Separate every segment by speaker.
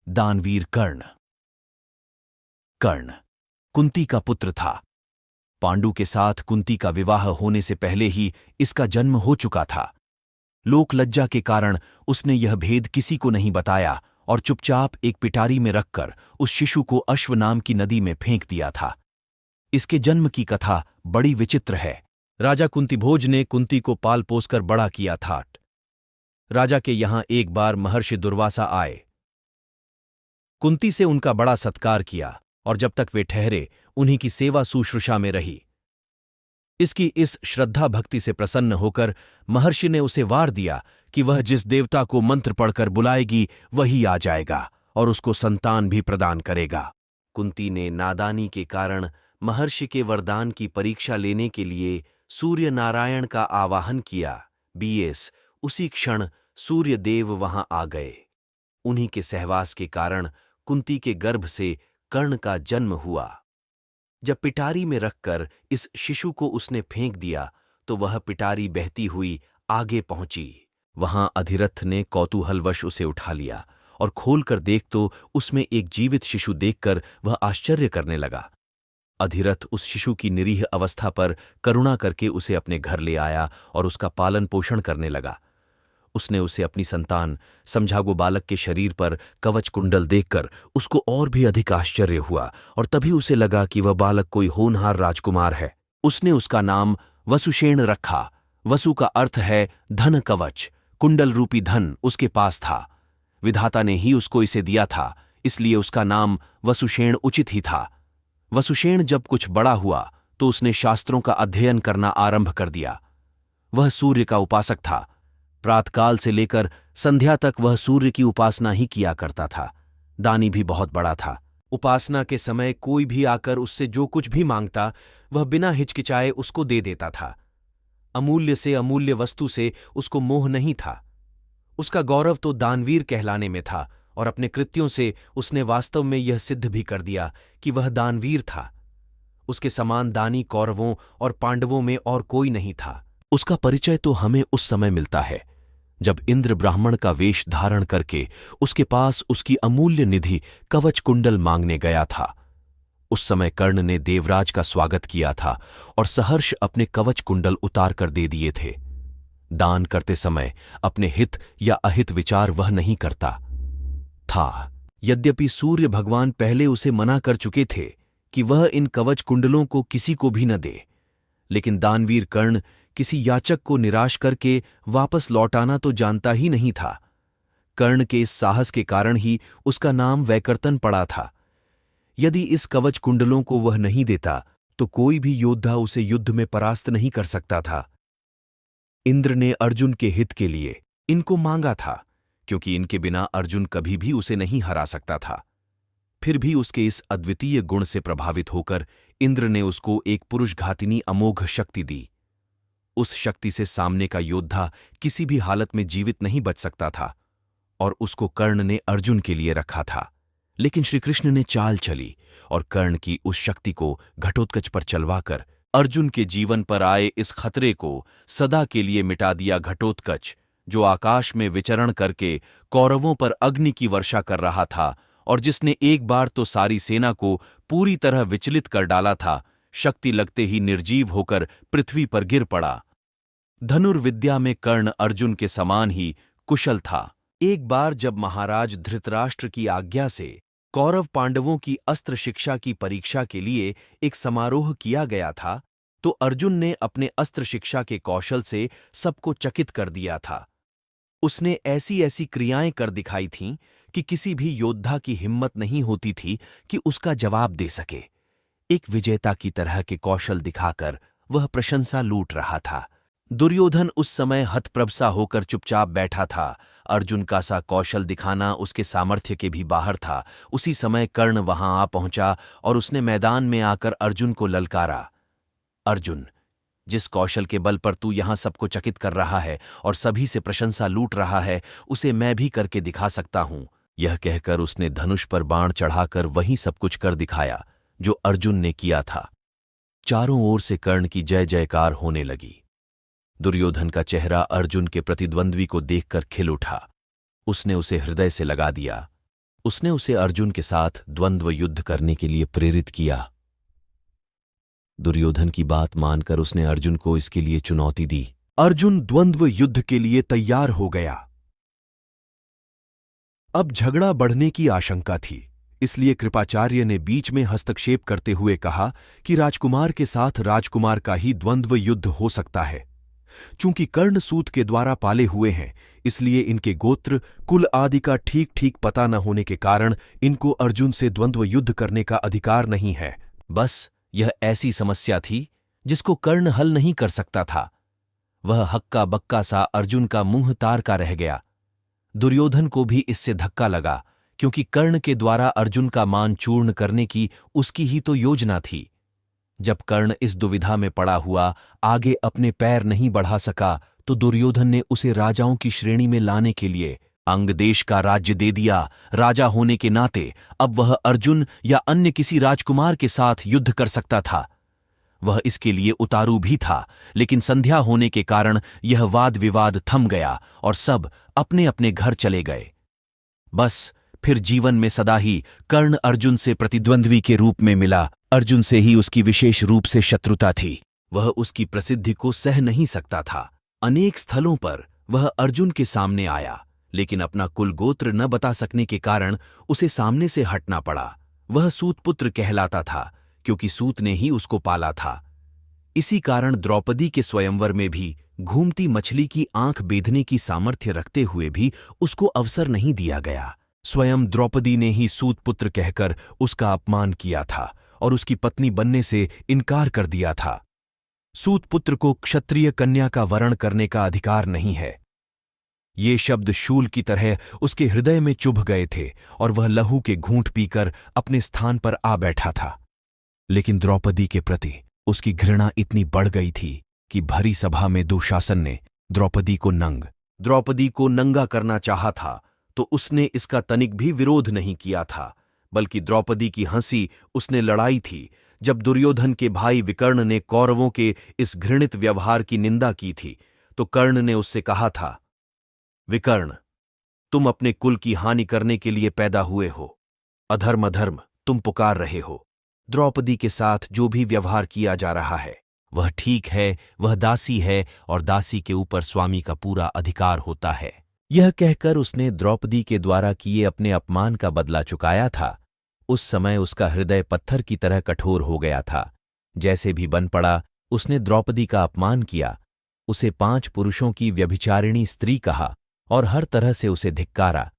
Speaker 1: दानवीर कर्ण। कर्ण कुंती का पुत्र था। पांडु के साथ कुंती का विवाह होने से पहले ही इसका जन्म हो चुका था। लोक लज्जा के कारण उसने यह भेद किसी को नहीं बताया और चुपचाप एक पिटारी में रखकर उस शिशु को अश्व नाम की नदी में फेंक दिया था। इसके जन्म की कथा बड़ी विचित्र है। राजा कुंतीभोज ने कुंती को पाल पोसकर बड़ा किया था। राजा के यहां एक बार महर्षि दुर्वासा आए। कुंती से उनका बड़ा सत्कार किया और जब तक वे ठहरे उन्हीं की सेवा शुश्रूषा में रही। इसकी इस श्रद्धा भक्ति से प्रसन्न होकर महर्षि ने उसे वार दिया कि वह जिस देवता को मंत्र पढ़कर बुलाएगी वही आ जाएगा और उसको संतान भी प्रदान करेगा। कुंती ने नादानी के कारण महर्षि के वरदान की परीक्षा लेने के लिए सूर्य नारायण का आवाहन किया। उसी क्षण सूर्य देव वहां आ गए। उन्हीं के सहवास के कारण कुंती के गर्भ से कर्ण का जन्म हुआ। जब पिटारी में रखकर इस शिशु को उसने फेंक दिया तो वह पिटारी बहती हुई आगे पहुंची। वहां अधिरथ ने कौतूहलवश उसे उठा लिया और खोलकर देख तो उसमें एक जीवित शिशु देखकर वह आश्चर्य करने लगा। अधिरथ उस शिशु की निरीह अवस्था पर करुणा करके उसे अपने घर ले आया और उसका पालन पोषण करने लगा। उसने उसे अपनी संतान समझा। वो बालक के शरीर पर कवच कुंडल देखकर उसको और भी अधिक आश्चर्य हुआ और तभी उसे लगा कि वह बालक कोई होनहार राजकुमार है। उसने उसका नाम वसुषेण रखा। वसु का अर्थ है धन कवच। कुंडल रूपी धन उसके पास था। विधाता ने ही उसको इसे दिया था, इसलिए उसका नाम वसुषेण उचित ही था। वसुषेण जब कुछ बड़ा हुआ तो उसने शास्त्रों का अध्ययन करना आरंभ कर दिया। वह सूर्य का उपासक था। प्रातकाल से लेकर संध्या तक वह सूर्य की उपासना ही किया करता था। दानी भी बहुत बड़ा था। उपासना के समय कोई भी आकर उससे जो कुछ भी मांगता वह बिना हिचकिचाए उसको दे देता था। अमूल्य से अमूल्य वस्तु से उसको मोह नहीं था। उसका गौरव तो दानवीर कहलाने में था और अपने कृत्यों से उसने वास्तव में यह सिद्ध भी कर दिया कि वह दानवीर था। उसके समान दानी कौरवों और पांडवों में और कोई नहीं था। उसका परिचय तो हमें उस समय मिलता है जब इंद्र ब्राह्मण का वेश धारण करके उसके पास उसकी अमूल्य निधि कवच कुंडल मांगने गया था। उस समय कर्ण ने देवराज का स्वागत किया था और सहर्ष अपने कवच कुंडल उतार कर दे दिए थे। दान करते समय अपने हित या अहित विचार वह नहीं करता था। यद्यपि सूर्य भगवान पहले उसे मना कर चुके थे कि वह इन कवच कुंडलों को किसी को भी न दे, लेकिन दानवीर कर्ण किसी याचक को निराश करके वापस लौटाना तो जानता ही नहीं था। कर्ण के इस साहस के कारण ही उसका नाम वैकर्तन पड़ा था। यदि इस कवच कुंडलों को वह नहीं देता तो कोई भी योद्धा उसे युद्ध में परास्त नहीं कर सकता था। इंद्र ने अर्जुन के हित के लिए इनको मांगा था, क्योंकि इनके बिना अर्जुन कभी भी उसे नहीं हरा सकता था। फिर भी उसके इस अद्वितीय गुण से प्रभावित होकर इंद्र ने उसको एक पुरुषघातिनी अमोघ शक्ति दी। उस शक्ति से सामने का योद्धा किसी भी हालत में जीवित नहीं बच सकता था और उसको कर्ण ने अर्जुन के लिए रखा था। लेकिन श्रीकृष्ण ने चाल चली और कर्ण की उस शक्ति को घटोत्कच पर चलवाकर अर्जुन के जीवन पर आए इस खतरे को सदा के लिए मिटा दिया। घटोत्कच जो आकाश में विचरण करके कौरवों पर अग्नि की वर्षा कर रहा था और जिसने एक बार तो सारी सेना को पूरी तरह विचलित कर डाला था, शक्ति लगते ही निर्जीव होकर पृथ्वी पर गिर पड़ा। धनुर्विद्या में कर्ण अर्जुन के समान ही कुशल था। एक बार जब महाराज धृतराष्ट्र की आज्ञा से कौरव पांडवों की अस्त्र शिक्षा की परीक्षा के लिए एक समारोह किया गया था, तो अर्जुन ने अपने अस्त्र शिक्षा के कौशल से सबको चकित कर दिया था। उसने ऐसी ऐसी क्रियाएं कर दिखाई थीं कि किसी भी योद्धा की हिम्मत नहीं होती थी कि उसका जवाब दे सके। एक विजेता की तरह के कौशल दिखाकर वह प्रशंसा लूट रहा था। दुर्योधन उस समय हतप्रभ होकर चुपचाप बैठा था। अर्जुन का सा कौशल दिखाना उसके सामर्थ्य के भी बाहर था। उसी समय कर्ण वहां आ पहुंचा और उसने मैदान में आकर अर्जुन को ललकारा। अर्जुन, जिस कौशल के बल पर तू यहां सबको चकित कर रहा है और सभी से प्रशंसा लूट रहा है, उसे मैं भी करके दिखा सकता हूं। यह कहकर उसने धनुष पर बाण चढ़ाकर वही सब कुछ कर दिखाया जो अर्जुन ने किया था। चारों ओर से कर्ण की जय जयकार होने लगी। दुर्योधन का चेहरा अर्जुन के प्रतिद्वंद्वी को देखकर खिल उठा। उसने उसे हृदय से लगा दिया उसने उसे अर्जुन के साथ द्वंद्व युद्ध करने के लिए प्रेरित किया। दुर्योधन की बात मानकर उसने अर्जुन को इसके लिए चुनौती दी। अर्जुन द्वंद्व युद्ध के लिए तैयार हो गया। अब झगड़ा बढ़ने की आशंका थी, इसलिए कृपाचार्य ने बीच में हस्तक्षेप करते हुए कहा कि राजकुमार के साथ राजकुमार का ही द्वंद्व युद्ध हो सकता है। चूंकि कर्ण सूत के द्वारा पाले हुए हैं, इसलिए इनके गोत्र कुल आदि का ठीक ठीक पता न होने के कारण इनको अर्जुन से द्वंद्व युद्ध करने का अधिकार नहीं है। बस यह ऐसी समस्या थी जिसको कर्ण हल नहीं कर सकता था। वह हक्का बक्का सा अर्जुन का मुंह तार का रह गया। दुर्योधन को भी इससे धक्का लगा, क्योंकि कर्ण के द्वारा अर्जुन का मान चूर्ण करने की उसकी ही तो योजना थी। जब कर्ण इस दुविधा में पड़ा हुआ आगे अपने पैर नहीं बढ़ा सका, तो दुर्योधन ने उसे राजाओं की श्रेणी में लाने के लिए अंग देश का राज्य दे दिया। राजा होने के नाते अब वह अर्जुन या अन्य किसी राजकुमार के साथ युद्ध कर सकता था। वह इसके लिए उतारू भी था, लेकिन संध्या होने के कारण यह वाद विवाद थम गया और सब अपने अपने घर चले गए। बस फिर जीवन में सदा ही कर्ण अर्जुन से प्रतिद्वंद्वी के रूप में मिला। अर्जुन से ही उसकी विशेष रूप से शत्रुता थी। वह उसकी प्रसिद्धि को सह नहीं सकता था। अनेक स्थलों पर वह अर्जुन के सामने आया, लेकिन अपना कुल गोत्र न बता सकने के कारण उसे सामने से हटना पड़ा। वह सूतपुत्र कहलाता था, क्योंकि सूत ने ही उसको पाला था। इसी कारण द्रौपदी के स्वयंवर में भी घूमती मछली की आंख बेधने की सामर्थ्य रखते हुए भी उसको अवसर नहीं दिया गया। स्वयं द्रौपदी ने ही सूतपुत्र कहकर उसका अपमान किया था और उसकी पत्नी बनने से इनकार कर दिया था। सूतपुत्र को क्षत्रिय कन्या का वरण करने का अधिकार नहीं है। ये शब्द शूल की तरह उसके हृदय में चुभ गए थे और वह लहू के घूंट पीकर अपने स्थान पर आ बैठा था। लेकिन द्रौपदी के प्रति उसकी घृणा इतनी बढ़ गई थी कि भरी सभा में दुशासन ने द्रौपदी को नंगा करना चाहा था, तो उसने इसका तनिक भी विरोध नहीं किया था, बल्कि द्रौपदी की हंसी उसने लड़ाई थी जब दुर्योधन के भाई विकर्ण ने कौरवों के इस घृणित व्यवहार की निंदा की थी। तो कर्ण ने उससे कहा था, विकर्ण, तुम अपने कुल की हानि करने के लिए पैदा हुए हो। अधर्म अधर्म तुम पुकार रहे हो। द्रौपदी के साथ जो भी व्यवहार किया जा रहा है वह ठीक है। वह दासी है और दासी के ऊपर स्वामी का पूरा अधिकार होता है। यह कहकर उसने द्रौपदी के द्वारा किए अपने अपमान का बदला चुकाया था। उस समय उसका हृदय पत्थर की तरह कठोर हो गया था। जैसे भी बन पड़ा, उसने द्रौपदी का अपमान किया, उसे 5 पुरुषों की व्यभिचारिणी स्त्री कहा और हर तरह से उसे धिक्कारा।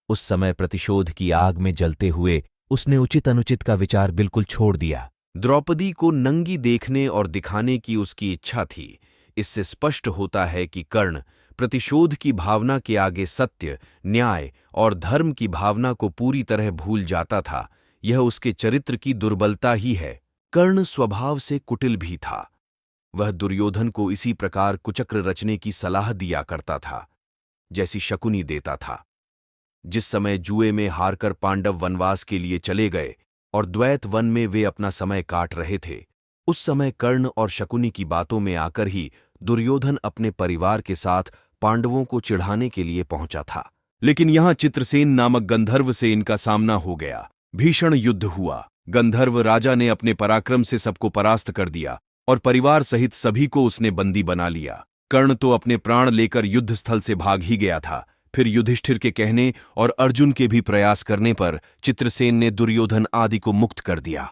Speaker 1: उस समय प्रतिशोध की आग में जलते हुए उसने उचित अनुचित का विचार बिल्कुल छोड़ दिया। द्रौपदी को नंगी देखने और दिखाने की उसकी इच्छा थी। इससे स्पष्ट होता है कि कर्ण प्रतिशोध की भावना के आगे सत्य, न्याय और धर्म की भावना को पूरी तरह भूल जाता था। यह उसके चरित्र की दुर्बलता ही है। कर्ण स्वभाव से कुटिल भी था। वह दुर्योधन को इसी प्रकार कुचक्र रचने की सलाह दिया करता था जैसी शकुनी देता था। जिस समय जुए में हारकर पांडव वनवास के लिए चले गए और द्वैत वन में वे अपना समय काट रहे थे, उस समय कर्ण और शकुनी की बातों में आकर ही दुर्योधन अपने परिवार के साथ पांडवों को चिढ़ाने के लिए पहुंचा था। लेकिन यहां चित्रसेन नामक गंधर्व से इनका सामना हो गया। भीषण युद्ध हुआ। गंधर्व राजा ने अपने पराक्रम से सबको परास्त कर दिया और परिवार सहित सभी को उसने बंदी बना लिया। कर्ण तो अपने प्राण लेकर युद्ध स्थल से भाग ही गया था। फिर युधिष्ठिर के कहने और अर्जुन के भी प्रयास करने पर चित्रसेन ने दुर्योधन आदि को मुक्त कर दिया।